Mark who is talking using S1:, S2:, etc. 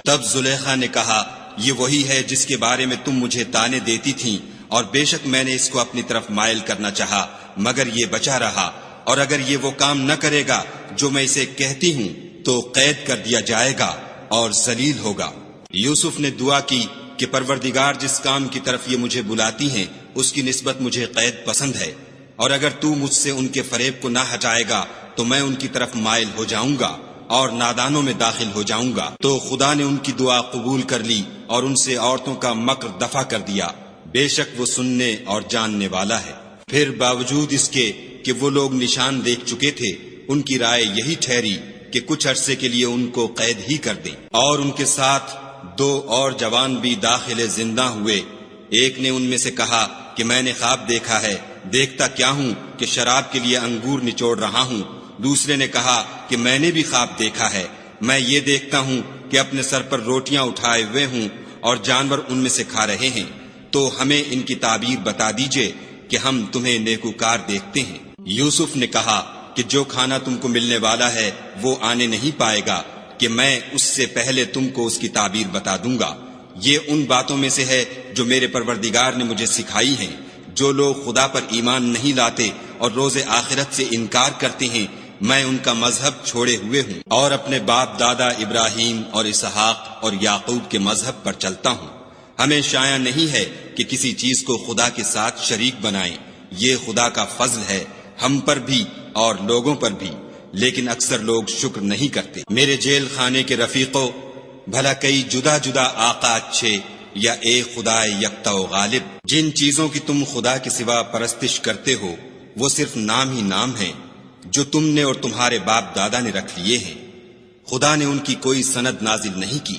S1: تب زلیخا نے کہا یہ وہی ہے جس کے بارے میں تم مجھے طعنے دیتی تھیں، اور بے شک میں نے اس کو اپنی طرف مائل کرنا چاہا مگر یہ بچا رہا، اور اگر یہ وہ کام نہ کرے گا جو میں اسے کہتی ہوں تو قید کر دیا جائے گا اور ذلیل ہوگا۔ یوسف نے دعا کی کہ پروردگار جس کام کی طرف یہ مجھے بلاتی ہیں اس کی نسبت مجھے قید پسند ہے، اور اگر تو مجھ سے ان کے فریب کو نہ ہٹائے گا تو میں ان کی طرف مائل ہو جاؤں گا اور نادانوں میں داخل ہو جاؤں گا۔ تو خدا نے ان کی دعا قبول کر لی اور ان سے عورتوں کا مکر دفع کر دیا، بے شک وہ سننے اور جاننے والا ہے۔ پھر باوجود اس کے کہ وہ لوگ نشان دیکھ چکے تھے، ان کی رائے یہی ٹھہری کہ کچھ عرصے کے لیے ان کو قید ہی کر دیں، اور ان کے ساتھ 2 اور جوان بھی داخل زندہ ہوئے۔ ایک نے ان میں سے کہا کہ میں نے خواب دیکھا ہے، دیکھتا کیا ہوں کہ شراب کے لیے انگور نچوڑ رہا ہوں۔ دوسرے نے کہا کہ میں نے بھی خواب دیکھا ہے، میں یہ دیکھتا ہوں کہ اپنے سر پر روٹیاں اٹھائے ہوئے ہوں اور جانور ان میں سے کھا رہے ہیں، تو ہمیں ان کی تعبیر بتا دیجئے کہ ہم تمہیں نیکوکار دیکھتے ہیں۔ یوسف نے کہا کہ جو کھانا تم کو ملنے والا ہے وہ آنے نہیں پائے گا کہ میں اس سے پہلے تم کو اس کی تعبیر بتا دوں گا۔ یہ ان باتوں میں سے ہے جو میرے پروردگار نے مجھے سکھائی ہیں۔ جو لوگ خدا پر ایمان نہیں لاتے اور روز آخرت سے انکار کرتے ہیں، میں ان کا مذہب چھوڑے ہوئے ہوں اور اپنے باپ دادا ابراہیم اور اسحاق اور یعقوب کے مذہب پر چلتا ہوں۔ ہمیں شایع نہیں ہے کہ کسی چیز کو خدا کے ساتھ شریک بنائیں، یہ خدا کا فضل ہے ہم پر بھی اور لوگوں پر بھی، لیکن اکثر لوگ شکر نہیں کرتے۔ میرے جیل خانے کے رفیقوں، بھلا کئی جدا جدا آقا اچھے یا ایک خدا یکتا و غالب؟ جن چیزوں کی تم خدا کے سوا پرستش کرتے ہو وہ صرف نام ہی نام ہیں جو تم نے اور تمہارے باپ دادا نے رکھ لیے ہیں، خدا نے ان کی کوئی سند نازل نہیں کی۔